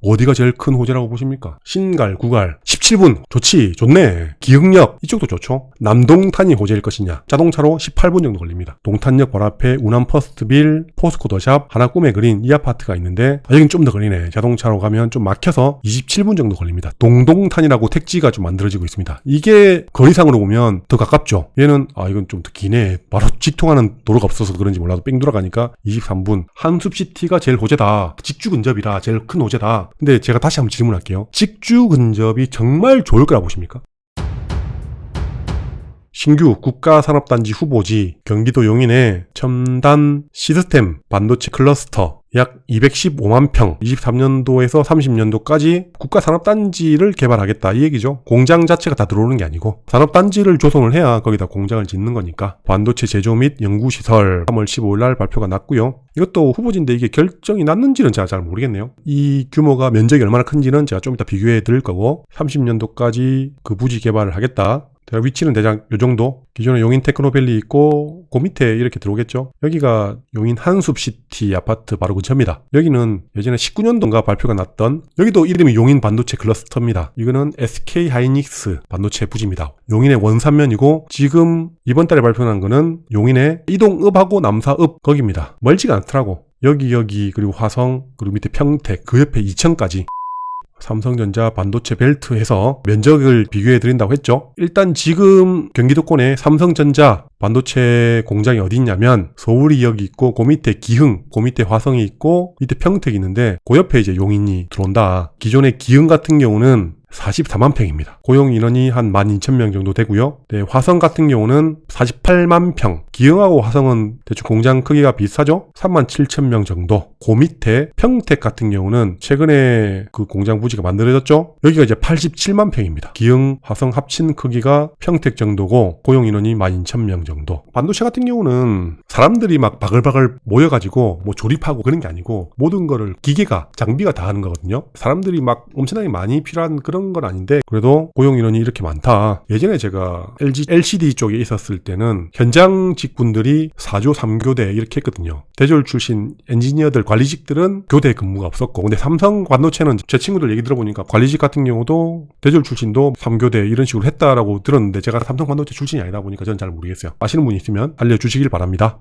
어디가 제일 큰 호재라고 보십니까? 신갈, 구갈, 17분 좋네. 기흥역 이쪽도 좋죠. 남동탄이 호재일 것이냐? 자동차로 18분 정도 걸립니다. 동탄역 바로 앞에 운암 퍼스트빌, 포스코 더샵, 하나 꿈의 그린 이 아파트가 있는데 여긴 좀 더 걸리네. 자동차로 가면 좀 막혀서 27분 정도 걸립니다. 동동탄이라고 택지가 좀 만들어지고 있습니다. 이게 거리상으로 보면 더 가깝죠. 얘는 이건 좀 더 기네. 바로 직통하는 도로가 없어서 그런지 몰라도 뺑 돌아가니까 23분. 한숲시티가 제일 호재다. 직주 근접이라 제일 큰 호재다. 근데 제가 다시 한번 질문할게요. 직주 근접이 정말 좋을 거라 보십니까? 신규 국가산업단지 후보지 경기도 용인의 첨단 시스템 반도체 클러스터 약 215만 평 23년도에서 30년도까지 국가산업단지를 개발하겠다 이 얘기죠. 공장 자체가 다 들어오는 게 아니고 산업단지를 조성을 해야 거기다 공장을 짓는 거니까. 반도체 제조 및 연구시설 3월 15일 날 발표가 났고요. 이것도 후보지인데 이게 결정이 났는지는 제가 잘 모르겠네요. 이 규모가 면적이 얼마나 큰지는 제가 좀 이따 비교해 드릴 거고 30년도까지 그 부지 개발을 하겠다. 대략 위치는 대략 요 정도. 기존에 용인 테크노밸리 있고 그 밑에 이렇게 들어오겠죠. 여기가 용인 한숲시티 아파트 바로 근처입니다. 여기는 예전에 19년도인가 발표가 났던, 여기도 이름이 용인 반도체 클러스터입니다. 이거는 SK 하이닉스 반도체 부지입니다. 용인의 원산면이고 지금 이번 달에 발표한 거는 용인의 이동읍하고 남사읍 거기입니다. 멀지가 않더라고. 여기 그리고 화성 그리고 밑에 평택 그 옆에 이천까지. 삼성전자 반도체 벨트에서 면적을 비교해 드린다고 했죠. 일단 지금 경기도권에 삼성전자 반도체 공장이 어디 있냐면 서울이 여기 있고 그 밑에 기흥, 그 밑에 화성이 있고 밑에 평택이 있는데 그 옆에 이제 용인이 들어온다. 기존의 기흥 같은 경우는 44만 평입니다. 고용 인원이 한 12,000명 정도 되고요. 네, 화성 같은 경우는 48만 평. 기흥하고 화성은 대충 공장 크기가 비슷하죠? 37,000명 정도. 그 밑에 평택 같은 경우는 최근에 그 공장 부지가 만들어졌죠? 여기가 이제 87만 평입니다. 기흥, 화성 합친 크기가 평택 정도고 고용 인원이 12,000명 정도. 반도체 같은 경우는 사람들이 막 바글바글 모여가지고 뭐 조립하고 그런 게 아니고 모든 거를 기계가, 장비가 다 하는 거거든요. 사람들이 막 엄청나게 많이 필요한 그런 건 아닌데 그래도 고용 인원이 이렇게 많다. 예전에 제가 LCD 쪽에 있었을 때는 현장 직군들이 4조 3교대 이렇게 했거든요. 대졸 출신 엔지니어들, 관리직들은 교대 근무가 없었고, 근데 삼성 반도체는 제 친구들 얘기 들어보니까 관리직 같은 경우도 대졸 출신도 3교대 이런 식으로 했다라고 들었는데 제가 삼성 반도체 출신이 아니다 보니까 저는 잘 모르겠어요. 아시는 분 있으면 알려주시길 바랍니다.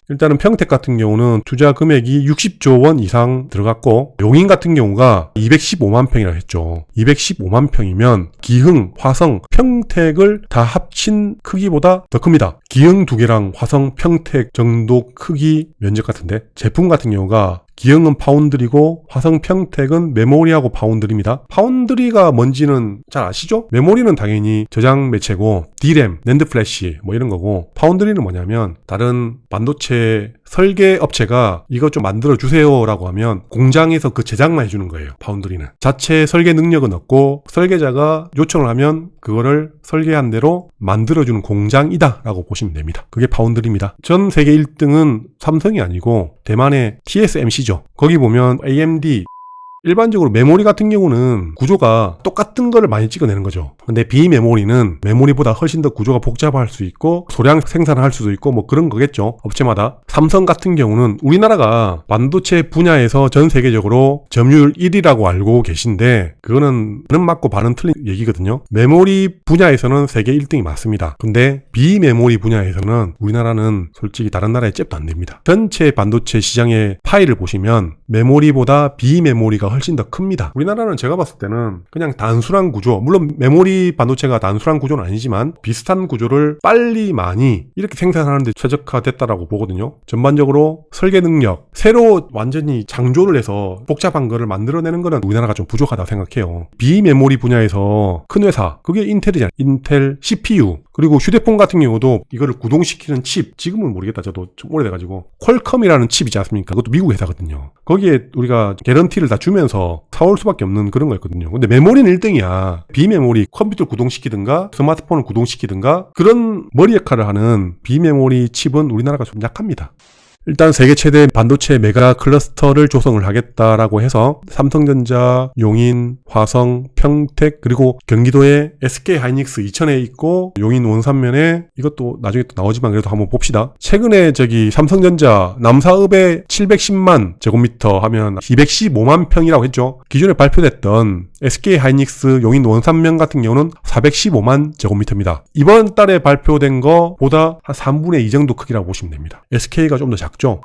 일단은 평택 같은 경우는 투자 금액이 60조 원 이상 들어갔고, 용인 같은 경우가 215만 평이라고 했죠. 215만 평이면 기흥, 화성, 평택을 다 합친 크기보다 더 큽니다. 기흥 2개랑 화성, 평택 정도 크기 면적 같은데, 제품 같은 경우가 기흥은 파운드리고 화성 평택은 메모리하고 파운드리입니다. 파운드리가 뭔지는 잘 아시죠? 메모리는 당연히 저장 매체고 D램, 낸드 플래시 뭐 이런 거고, 파운드리는 뭐냐면 다른 반도체 설계 업체가 이거 좀 만들어 주세요 라고 하면 공장에서 그 제작만 해주는 거예요. 파운드리는 자체 설계 능력은 없고 설계자가 요청을 하면 그거를 설계한 대로 만들어주는 공장이다 라고 보시면 됩니다. 그게 파운드리입니다. 전 세계 1등은 삼성이 아니고 대만의 TSMC죠. 거기 보면 AMD, 일반적으로 메모리 같은 경우는 구조가 똑같은 거를 많이 찍어내는 거죠. 근데 비메모리는 메모리보다 훨씬 더 구조가 복잡할 수 있고 소량 생산을 할 수도 있고 뭐 그런 거겠죠. 업체마다. 삼성 같은 경우는 우리나라가 반도체 분야에서 전 세계적으로 점유율 1위라고 알고 계신데 그거는 반은 맞고 반은 틀린 얘기거든요. 메모리 분야에서는 세계 1등이 맞습니다. 근데 비메모리 분야에서는 우리나라는 솔직히 다른 나라에 잽도 안 됩니다. 전체 반도체 시장의 파이를 보시면 메모리보다 비메모리가 훨씬 더 큽니다. 우리나라는 제가 봤을 때는 그냥 단순한 구조, 물론 메모리 반도체가 단순한 구조는 아니지만 비슷한 구조를 빨리 많이 이렇게 생산하는 데 최적화됐다라고 보거든요. 전반적으로 설계 능력, 새로 완전히 창조를 해서 복잡한 거를 만들어내는 거는 우리나라가 좀 부족하다고 생각해요. 비메모리 분야에서 큰 회사, 그게 인텔이잖아요. 인텔 CPU, 그리고 휴대폰 같은 경우도 이거를 구동시키는 칩, 지금은 모르겠다. 저도 좀 오래돼가지고 퀄컴이라는 칩 있지 않습니까? 그것도 미국 회사거든요. 거기에 우리가 개런티를 다 주면서 사올 수밖에 없는 그런 거였거든요. 근데 메모리는 1등이야. 비메모리, 컴퓨터를 구동시키든가 스마트폰을 구동시키든가 그런 머리 역할을 하는 비메모리 칩은 우리나라가 좀 약합니다. 일단 세계 최대 반도체 메가 클러스터를 조성을 하겠다라고 해서 삼성전자, 용인, 화성, 평택 그리고 경기도에 SK하이닉스 이천에 있고 용인 원산면에 이것도 나중에 또 나오지만 그래도 한번 봅시다. 최근에 삼성전자 남사읍에 710만 제곱미터 하면 215만 평이라고 했죠. 기존에 발표됐던 SK하이닉스 용인 원산면 같은 경우는 415만 제곱미터입니다. 이번 달에 발표된 거보다 한 3분의 2 정도 크기라고 보시면 됩니다. SK가 좀 더 작죠.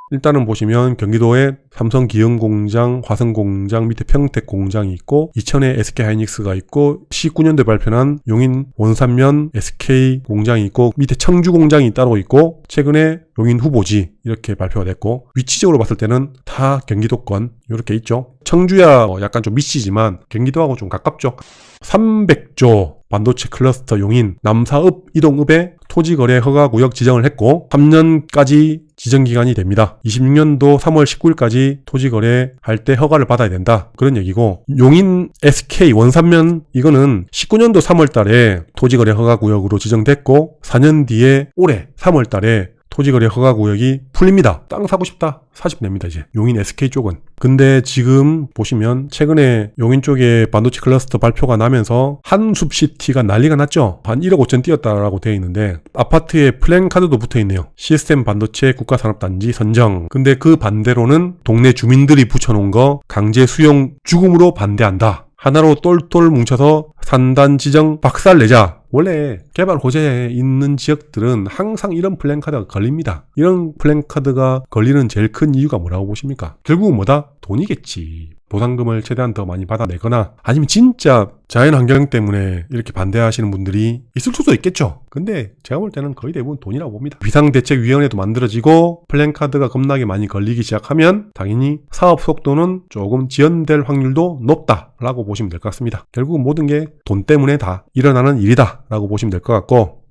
일단은 보시면 경기도에 삼성 기흥공장, 화성공장, 밑에 평택 공장이 있고 이천에 SK하이닉스가 있고 19년도에 발표한 용인 원산면 SK 공장이 있고 밑에 청주 공장이 따로 있고 최근에 용인 후보지 이렇게 발표가 됐고 위치적으로 봤을 때는 다 경기도권 이렇게 있죠. 청주야 약간 좀 미치지만 경기도하고 좀 가깝죠. 300조 반도체 클러스터 용인 남사읍 이동읍에 토지거래 허가구역 지정을 했고 3년까지 지정기간이 됩니다. 26년도 3월 19일까지 토지거래 할 때 허가를 받아야 된다. 그런 얘기고 용인 SK 원산면 이거는 19년도 3월 달에 토지거래 허가구역으로 지정됐고 4년 뒤에 올해 3월 달에 토지거래 허가구역이 풀립니다. 땅 사고 싶다 사시면 됩니다. 이제 용인 SK 쪽은. 근데 지금 보시면 최근에 용인 쪽에 반도체 클러스터 발표가 나면서 한숲시티가 난리가 났죠. 한 1억 5천 뛰었다라고 되어 있는데 아파트에 플랜카드도 붙어있네요. 시스템 반도체 국가산업단지 선정. 근데 그 반대로는 동네 주민들이 붙여놓은 거 강제 수용 죽음으로 반대한다. 하나로 똘똘 뭉쳐서 산단 지정 박살내자. 원래 개발 호재에 있는 지역들은 항상 이런 플랜카드가 걸립니다. 이런 플랜카드가 걸리는 제일 큰 이유가 뭐라고 보십니까? 결국은 뭐다? 돈이겠지. 보상금을 최대한 더 많이 받아내거나 아니면 진짜 자연환경 때문에 이렇게 반대하시는 분들이 있을 수도 있겠죠. 근데 제가 볼 때는 거의 대부분 돈이라고 봅니다. 비상대책위원회도 만들어지고 플랜카드가 겁나게 많이 걸리기 시작하면 당연히 사업 속도는 조금 지연될 확률도 높다라고 보시면 될 것 같습니다. 결국은 모든 게 돈 때문에 다 일어나는 일이다 라고 보시면 될 것 같고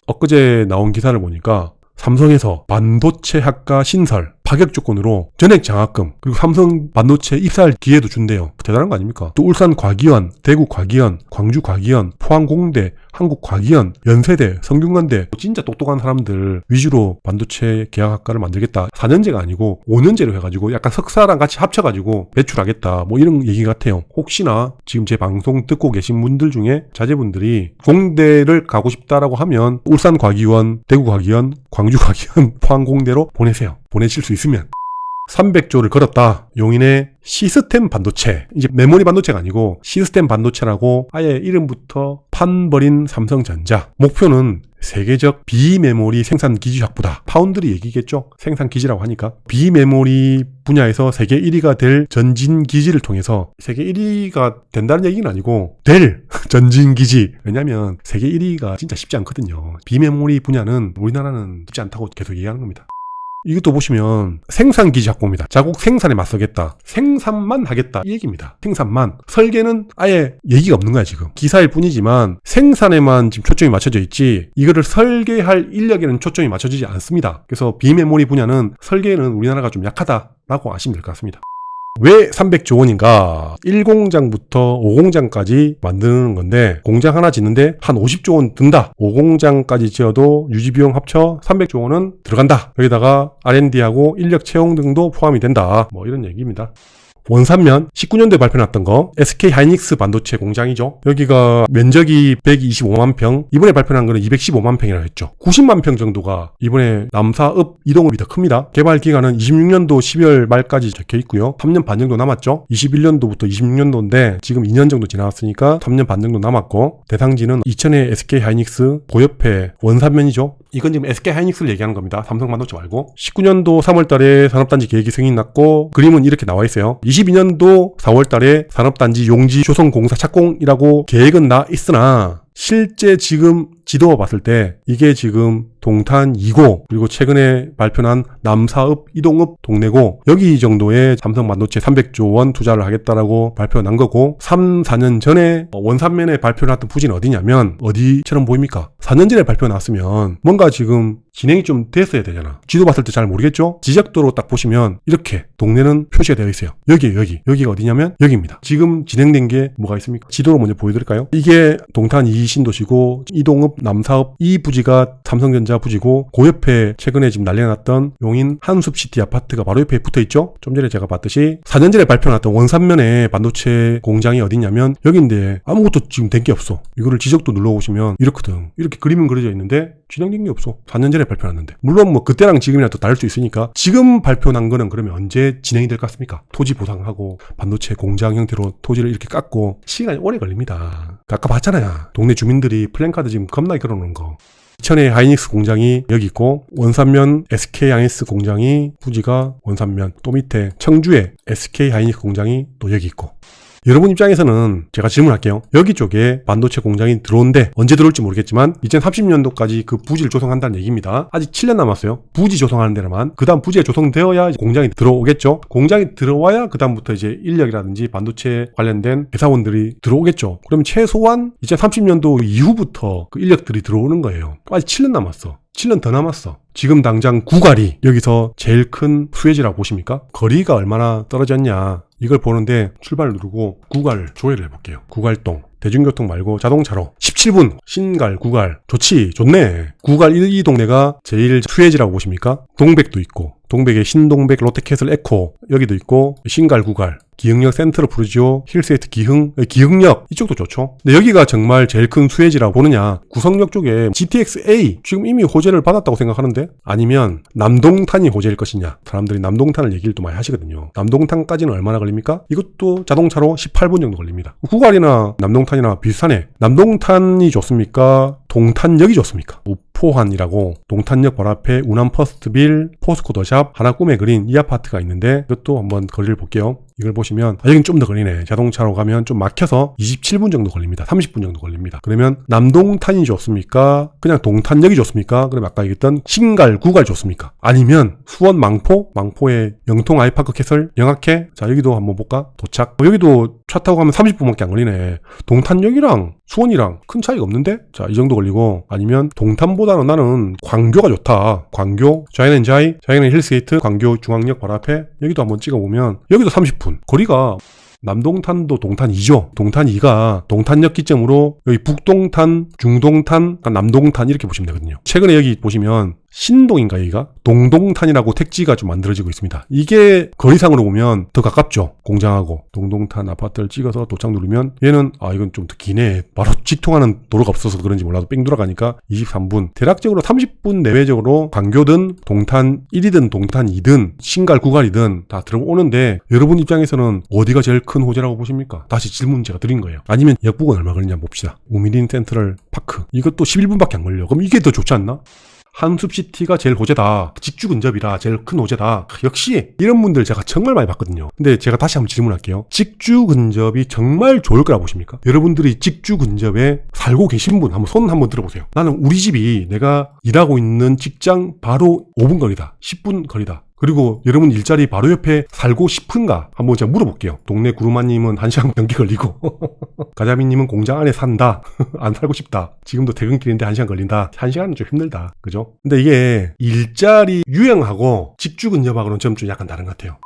엊그제 나온 기사를 보니까 삼성에서 반도체 학과 신설 파격 조건으로 전액 장학금 그리고 삼성 반도체 입사할 기회도 준대요. 대단한 거 아닙니까? 또 울산 과기원, 대구 과기원, 광주 과기원, 포항공대, 한국 과기원, 연세대, 성균관대 진짜 똑똑한 사람들 위주로 반도체 계약학과를 만들겠다. 4년제가 아니고 5년제로 해가지고 약간 석사랑 같이 합쳐가지고 배출하겠다. 뭐 이런 얘기 같아요. 혹시나 지금 제 방송 듣고 계신 분들 중에 자제분들이 공대를 가고 싶다라고 하면 울산 과기원, 대구 과기원, 광주 과기원, 포항공대로 보내세요. 보내실 수 있으면. 300조를 걸었다. 용인의 시스템 반도체. 이제 메모리 반도체가 아니고 시스템 반도체라고 아예 이름부터 판버린 삼성전자. 목표는 세계적 비메모리 생산 기지 확보다. 파운드리 얘기겠죠? 생산 기지라고 하니까. 비메모리 분야에서 세계 1위가 될 전진 기지를 통해서 세계 1위가 된다는 얘기는 아니고 될 전진 기지. 왜냐면 세계 1위가 진짜 쉽지 않거든요. 비메모리 분야는 우리나라는 쉽지 않다고 계속 얘기하는 겁니다. 이것도 보시면 생산기지 확보입니다. 자국 생산에 맞서겠다. 생산만 하겠다. 이 얘기입니다. 생산만. 설계는 아예 얘기가 없는 거야 지금. 기사일 뿐이지만 생산에만 지금 초점이 맞춰져 있지 이거를 설계할 인력에는 초점이 맞춰지지 않습니다. 그래서 비메모리 분야는 설계는 우리나라가 좀 약하다라고 아시면 될 것 같습니다. 왜 300조 원인가? 1공장부터 5공장까지 만드는 건데 공장 하나 짓는데 한 50조 원 든다. 5공장까지 지어도 유지비용 합쳐 300조 원은 들어간다. 여기다가 R&D하고 인력 채용 등도 포함이 된다. 뭐 이런 얘기입니다. 원산면 19년도에 발표났던 거 SK하이닉스 반도체 공장이죠. 여기가 면적이 125만 평, 이번에 발표한 거는 215만 평이라고 했죠. 90만 평 정도가 이번에 남사읍 이동읍이 더 큽니다. 개발 기간은 26년도 12월 말까지 적혀 있고요. 3년 반 정도 남았죠. 21년도부터 26년도인데 지금 2년 정도 지나왔으니까 3년 반 정도 남았고 대상지는 이천의 SK하이닉스 그 옆에 원산면이죠. 이건 지금 SK하이닉스를 얘기하는 겁니다. 삼성 반도체 말고. 19년도 3월 달에 산업단지 계획이 승인이 났고 그림은 이렇게 나와 있어요. 22년도 4월 달에 산업단지 용지 조성공사 착공이라고 계획은 나 있으나 실제 지금 지도가 봤을 때 이게 지금 동탄 2고 그리고 최근에 발표한 남사읍 이동읍 동네고 여기 정도의 삼성 반도체 300조 원 투자를 하겠다라고 발표가 난 거고 3, 4년 전에 원산면에 발표를 했던 부지는 어디냐면 어디처럼 보입니까? 4년 전에 발표가 났으면 뭔가 지금 진행이 좀 됐어야 되잖아. 지도 봤을 때 잘 모르겠죠? 지적도로 딱 보시면 이렇게 동네는 표시가 되어 있어요. 여기에요, 여기. 여기가 어디냐면 여기입니다. 지금 진행된 게 뭐가 있습니까? 지도로 먼저 보여드릴까요? 이게 동탄 2 신도시고 이동읍 남사읍 이 부지가 삼성전자 부지고 그 옆에 최근에 지금 난리가 났던 용인 한숲시티 아파트가 바로 옆에 붙어있죠? 좀 전에 제가 봤듯이 4년 전에 발표났던 원산면에 반도체 공장이 어디냐면 여기인데 아무것도 지금 된 게 없어. 이거를 지적도 눌러보시면 이렇거든. 이렇게 그림은 그려져 있는데 진행된 게 없어. 4년 전에 발표났는데. 물론 뭐 그때랑 지금이랑 또 다를 수 있으니까 지금 발표난 거는 그러면 언제 진행이 될 것 같습니까? 토지 보상하고 반도체 공장 형태로 토지를 이렇게 깎고 시간이 오래 걸립니다. 아까 봤잖아요. 동네 주민들이 플랜카드 지금 겁나게 걸어놓은 거. 이천에 하이닉스 공장이 여기 있고 원산면 SK 하이닉스 공장이 부지가 원산면 또 밑에 청주에 SK 하이닉스 공장이 또 여기 있고 여러분 입장에서는 제가 질문할게요. 여기 쪽에 반도체 공장이 들어온데 언제 들어올지 모르겠지만 2030년도까지 그 부지를 조성한다는 얘기입니다. 아직 7년 남았어요. 부지 조성하는 데라만. 그 다음 부지가 조성되어야 공장이 들어오겠죠. 공장이 들어와야 그 다음부터 이제 인력이라든지 반도체 관련된 회사원들이 들어오겠죠. 그러면 최소한 2030년도 이후부터 그 인력들이 들어오는 거예요. 아직 7년 남았어. 7년 더 남았어. 지금 당장 구갈이 여기서 제일 큰 수혜지라고 보십니까? 거리가 얼마나 떨어졌냐 이걸 보는데 출발을 누르고 구갈 조회를 해볼게요. 구갈동 대중교통 말고 자동차로 17분 신갈 구갈 좋네. 구갈 이 동네가 제일 수혜지라고 보십니까? 동백도 있고 동백에 신동백 롯데캐슬 에코 여기도 있고 신갈 구갈 기흥역 센트럴 푸르지오 힐스웨이트 기흥역 이쪽도 좋죠. 근데 여기가 정말 제일 큰 수혜지라고 보느냐 구성역 쪽에 GTX-A 지금 이미 호재를 받았다고 생각하는데 아니면 남동탄이 호재일 것이냐 사람들이 남동탄을 얘기를 또 많이 하시거든요. 남동탄까지는 얼마나 걸립니까? 이것도 자동차로 18분 정도 걸립니다. 구갈이나 남동탄이나 비슷하네. 남동탄이 좋습니까? 동탄역이 좋습니까? 우포환이라고 동탄역 바로 앞에 우남퍼스트빌 포스코 더샵 하나 꿈의 그린 이 아파트가 있는데 이것도 한번 거리를 볼게요. 이걸 보시면 여긴 좀 더 걸리네. 자동차로 가면 좀 막혀서 27분 정도 걸립니다. 30분 정도 걸립니다. 그러면 남동탄이 좋습니까? 그냥 동탄역이 좋습니까? 그럼 아까 얘기했던 신갈, 구갈 좋습니까? 아니면 수원 망포의 영통 아이파크 캐슬 영악회 자 여기도 한번 볼까? 도착 여기도 차 타고 가면 30분밖에 안 걸리네. 동탄역이랑 수원이랑 큰 차이가 없는데? 자, 이 정도 걸리고 아니면 동탄보다는 나는 광교가 좋다. 광교, 자이언앤자이, 힐스게이트, 광교 중앙역 바로 앞에 여기도 한번 찍어보면 여기도 30분. 거리가 남동탄도 동탄 2죠. 동탄 2가 동탄역 기점으로 여기 북동탄, 중동탄, 남동탄 이렇게 보시면 되거든요. 최근에 여기 보시면 신동인가 여기가? 동동탄이라고 택지가 좀 만들어지고 있습니다. 이게 거리상으로 보면 더 가깝죠. 공장하고 동동탄 아파트를 찍어서 도착 누르면 얘는 이건 좀 더 기네. 바로 직통하는 도로가 없어서 그런지 몰라도 뺑 돌아가니까 23분. 대략적으로 30분 내외적으로 광교든 동탄 1이든 동탄 2든 신갈 구갈이든 다 들어오는데 여러분 입장에서는 어디가 제일 큰 호재라고 보십니까? 다시 질문 제가 드린 거예요. 아니면 역북은 얼마 걸리냐 봅시다. 우미린 센트럴 파크 이것도 11분밖에 안 걸려. 그럼 이게 더 좋지 않나? 한숲시티가 제일 호재다. 직주 근접이라 제일 큰 호재다. 역시 이런 분들 제가 정말 많이 봤거든요. 근데 제가 다시 한번 질문할게요. 직주 근접이 정말 좋을 거라 보십니까? 여러분들이 직주 근접에 살고 계신 분 손 한번 들어보세요. 나는 우리 집이 내가 일하고 있는 직장 바로 5분 거리다. 10분 거리다. 그리고 여러분 일자리 바로 옆에 살고 싶은가? 한번 제가 물어볼게요. 동네 구루마님은 1시간 넘게 걸리고 가자미님은 공장 안에 산다. 안 살고 싶다. 지금도 퇴근길인데 1시간 걸린다. 1시간은 좀 힘들다. 그죠? 근데 이게 일자리 유형하고 직주 근접하고는 좀 약간 다른 것 같아요.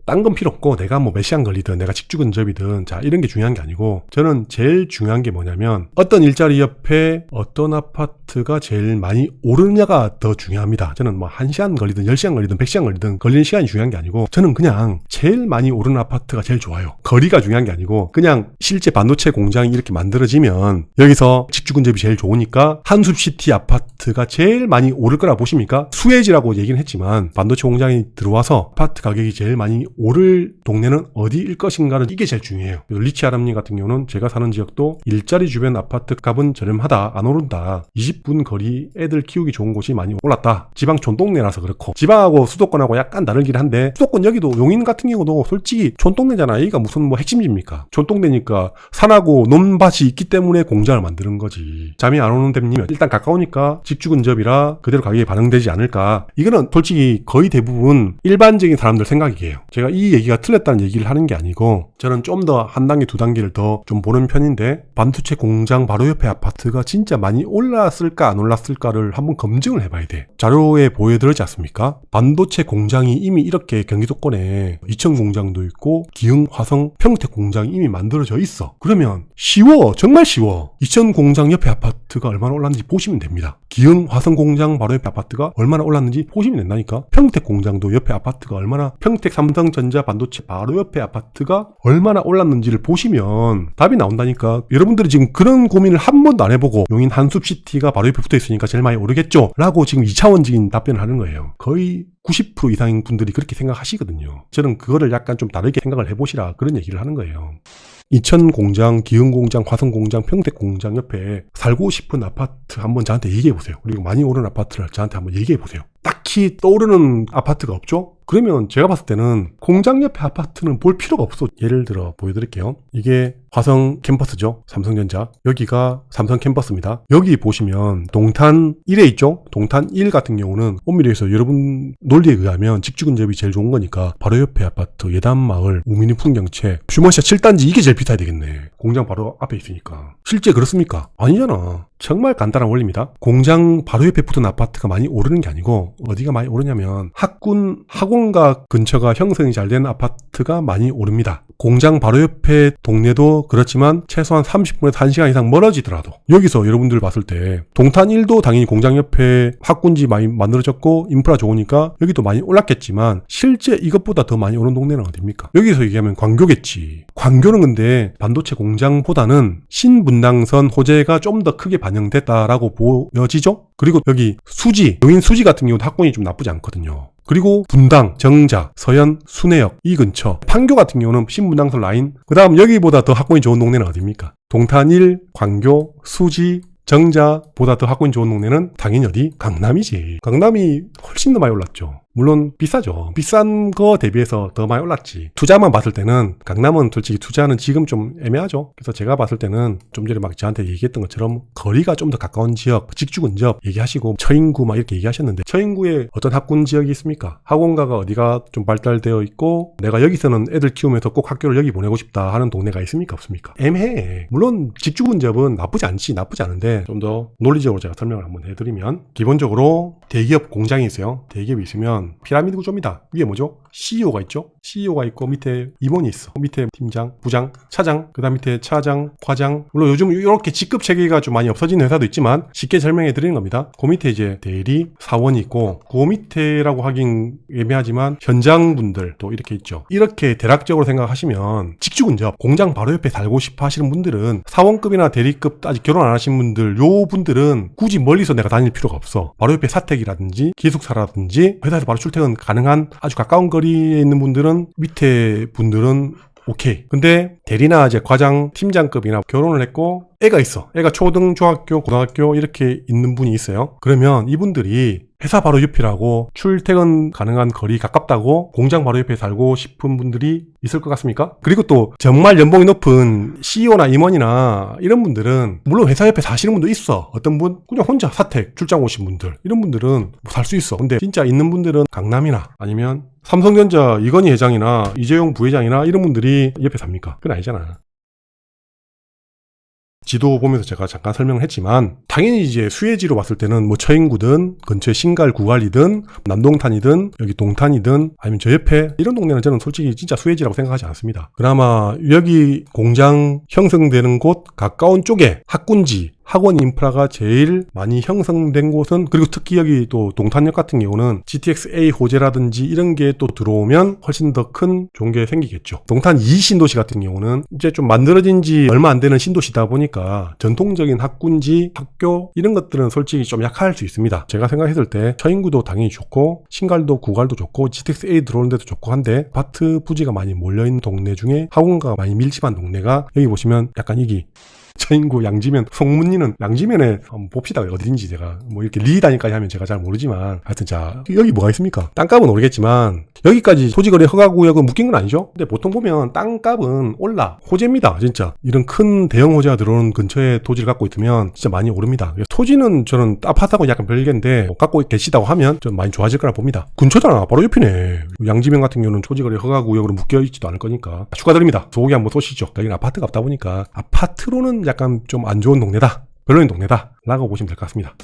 딴 건 필요 없고 내가 뭐 몇 시간 걸리든 내가 직주 근접이든 자 이런 게 중요한 게 아니고 저는 제일 중요한 게 뭐냐면 어떤 일자리 옆에 어떤 아파트가 제일 많이 오르느냐가 더 중요합니다. 저는 뭐 1시간 걸리든 10시간 걸리든 100시간 걸리든 걸리는 시간이 중요한 게 아니고 저는 그냥 제일 많이 오르는 아파트가 제일 좋아요. 거리가 중요한 게 아니고 그냥 실제 반도체 공장이 이렇게 만들어지면 여기서 직주 근접이 제일 좋으니까 한숲시티 아파트가 제일 많이 오를 거라 보십니까? 수혜지라고 얘기는 했지만 반도체 공장이 들어와서 아파트 가격이 제일 많이 오를 동네는 어디일 것인가는 이게 제일 중요해요. 리치아람님 같은 경우는 제가 사는 지역도 일자리 주변 아파트 값은 저렴하다. 안 오른다. 20분 거리 애들 키우기 좋은 곳이 많이 올랐다. 지방 촌동네라서 그렇고 지방하고 수도권하고 약간 다르긴 한데 수도권 여기도 용인 같은 경우도 솔직히 촌동네잖아. 여기가 무슨 뭐 핵심지입니까? 촌동네니까 산하고 논밭이 있기 때문에 공장을 만드는 거지. 잠이 안 오는 데면 일단 가까우니까 직주 근접이라 그대로 가격이 반영되지 않을까. 이거는 솔직히 거의 대부분 일반적인 사람들 생각이에요. 제가 제가 이 얘기가 틀렸다는 얘기를 하는 게 아니고 저는 좀 더 한 단계 두 단계를 더 좀 보는 편인데 반도체 공장 바로 옆에 아파트가 진짜 많이 올랐을까 안 올랐을까를 한번 검증을 해봐야 돼. 자료에 보여드렸지 않습니까? 반도체 공장이 이미 이렇게 경기도권에 이천 공장도 있고 기흥, 화성, 평택 공장이 이미 만들어져 있어. 그러면 쉬워. 정말 쉬워. 이천 공장 옆에 아파트가 얼마나 올랐는지 보시면 됩니다. 기흥, 화성 공장 바로 옆에 아파트가 얼마나 올랐는지 보시면 된다니까. 평택 공장도 옆에 아파트가 얼마나, 평택 삼성전자 반도체 바로 옆에 아파트가 얼마나 올랐는지를 보시면 답이 나온다니까. 여러분들이 지금 그런 고민을 한 번도 안 해보고 용인 한숲시티가 바로 옆에 붙어있으니까 제일 많이 오르겠죠? 라고 지금 2차원적인 답변을 하는 거예요. 거의 90% 이상인 분들이 그렇게 생각하시거든요. 저는 그거를 약간 좀 다르게 생각을 해보시라 그런 얘기를 하는 거예요. 이천 공장, 기흥 공장, 화성 공장, 평택 공장 옆에 살고 싶은 아파트 한번 저한테 얘기해 보세요. 그리고 많이 오른 아파트를 저한테 한번 얘기해 보세요. 딱히 떠오르는 아파트가 없죠? 그러면 제가 봤을 때는 공장 옆에 아파트는 볼 필요가 없어. 예를 들어 보여드릴게요. 이게 화성 캠퍼스죠. 삼성전자. 여기가 삼성 캠퍼스입니다. 여기 보시면 동탄 1에 있죠. 동탄 1 같은 경우는 엄밀히 해서 여러분 논리에 의하면 직주 근접이 제일 좋은 거니까 바로 옆에 아파트 예담마을 우미림 풍경채 슈머시아 7단지 이게 제일 비싸야 되겠네. 공장 바로 앞에 있으니까. 실제 그렇습니까? 아니잖아. 정말 간단한 원리입니다. 공장 바로 옆에 붙은 아파트가 많이 오르는 게 아니고 어디가 많이 오르냐면 학원가 근처가 형성이 잘 된 아파트가 많이 오릅니다. 공장 바로 옆에 동네도 그렇지만 최소한 30분에서 1시간 이상 멀어지더라도 여기서 여러분들 봤을 때 동탄 1도 당연히 공장 옆에 학군지 많이 만들어졌고 인프라 좋으니까 여기도 많이 올랐겠지만 실제 이것보다 더 많이 오른 동네는 어딥니까? 여기서 얘기하면 광교겠지. 광교는 근데 반도체 공장보다는 신분당선 호재가 좀 더 크게 반영됐다라고 보여지죠? 그리고 여기 수지, 용인 수지 같은 경우도 학군이 좀 나쁘지 않거든요. 그리고 분당, 정자, 서현, 순회역 이 근처 판교 같은 경우는 신분당선 라인 그 다음 여기보다 더 학군이 좋은 동네는 어디입니까? 동탄1, 광교, 수지, 정자보다 더 학군이 좋은 동네는 당연히 어디? 강남이지. 강남이 훨씬 더 많이 올랐죠. 물론 비싸죠. 비싼 거 대비해서 더 많이 올랐지. 투자만 봤을 때는 강남은 솔직히 투자는 지금 좀 애매하죠. 그래서 제가 봤을 때는 좀 전에 막 저한테 얘기했던 것처럼 거리가 좀 더 가까운 지역, 직주 근접 얘기하시고 처인구 막 이렇게 얘기하셨는데 처인구에 어떤 학군 지역이 있습니까? 학원가가 어디가 좀 발달되어 있고 내가 여기서는 애들 키우면서 꼭 학교를 여기 보내고 싶다 하는 동네가 있습니까? 없습니까? 애매해. 물론 직주 근접은 나쁘지 않은데 좀 더 논리적으로 제가 설명을 한번 해드리면 기본적으로 대기업 공장이 있어요. 대기업이 있으면 피라미드 구조입니다. 위에 뭐죠? CEO가 있죠? CEO가 있고 밑에 임원이 있어. 밑에 팀장, 부장, 차장, 그 다음 밑에 차장, 과장. 물론 요즘 이렇게 직급 체계가 좀 많이 없어진 회사도 있지만 쉽게 설명해 드리는 겁니다. 그 밑에 이제 대리, 사원이 있고 그 밑에라고 하긴 애매하지만 현장분들도 이렇게 있죠. 이렇게 대략적으로 생각하시면 직주 근접, 공장 바로 옆에 살고 싶어 하시는 분들은 사원급이나 대리급 아직 결혼 안 하신 분들, 요 분들은 굳이 멀리서 내가 다닐 필요가 없어. 바로 옆에 사택이라든지 기숙사라든지 회사에서 바로 출퇴근 가능한 아주 가까운 거리에 있는 분들은 밑에 분들은 오케이. 근데 대리나 이제 과장, 팀장급이나 결혼을 했고 애가 있어. 애가 초등, 중학교, 고등학교 이렇게 있는 분이 있어요. 그러면 이분들이 회사 바로 옆이라고 출퇴근 가능한 거리 가깝다고 공장 바로 옆에 살고 싶은 분들이 있을 것 같습니까? 그리고 또 정말 연봉이 높은 CEO나 임원이나 이런 분들은 물론 회사 옆에 사시는 분도 있어. 어떤 분 그냥 혼자 사택 출장 오신 분들 이런 분들은 살 수 있어. 근데 진짜 있는 분들은 강남이나 아니면 삼성전자 이건희 회장이나 이재용 부회장이나 이런 분들이 옆에 삽니까? 그건 아니잖아. 지도 보면서 제가 잠깐 설명을 했지만 당연히 이제 수혜지로 봤을 때는 뭐 처인구든 근처에 신갈 구갈이든 남동탄이든 여기 동탄이든 아니면 저 옆에 이런 동네는 저는 솔직히 진짜 수혜지라고 생각하지 않습니다. 그나마 여기 공장 형성되는 곳 가까운 쪽에 학군지 학원 인프라가 제일 많이 형성된 곳은 그리고 특히 여기 또 동탄역 같은 경우는 GTX-A 호재라든지 이런 게 또 들어오면 훨씬 더 큰 좋은 게 생기겠죠. 동탄 2 신도시 같은 경우는 이제 좀 만들어진 지 얼마 안 되는 신도시다 보니까 전통적인 학군지 학교 이런 것들은 솔직히 좀 약할 수 있습니다. 제가 생각했을 때 처인구도 당연히 좋고 신갈도 구갈도 좋고 GTX-A 들어오는 데도 좋고 한데 아파트 부지가 많이 몰려있는 동네 중에 학원가가 많이 밀집한 동네가 여기 보시면 약간 이기 처인구, 양지면, 송문리는 양지면에 한번 봅시다. 어딘지 제가. 뭐 이렇게 리다니까지 하면 제가 잘 모르지만. 하여튼 자, 여기 뭐가 있습니까? 땅값은 모르겠지만, 여기까지 토지거래 허가구역은 묶인 건 아니죠? 근데 보통 보면 땅값은 올라. 호재입니다. 진짜. 이런 큰 대형 호재가 들어오는 근처에 토지를 갖고 있으면 진짜 많이 오릅니다. 그래서 토지는 저는 아파트하고 약간 별개인데, 뭐 갖고 계시다고 하면 좀 많이 좋아질 거라 봅니다. 근처잖아. 바로 옆이네. 양지면 같은 경우는 토지거래 허가구역으로 묶여있지도 않을 거니까. 축하드립니다. 소고기 한번 쏘시죠. 여기는 아파트가 없다 보니까 아파트로는 약간 좀 안 좋은 동네다. 별로인 동네다. 라고 보시면 될 것 같습니다.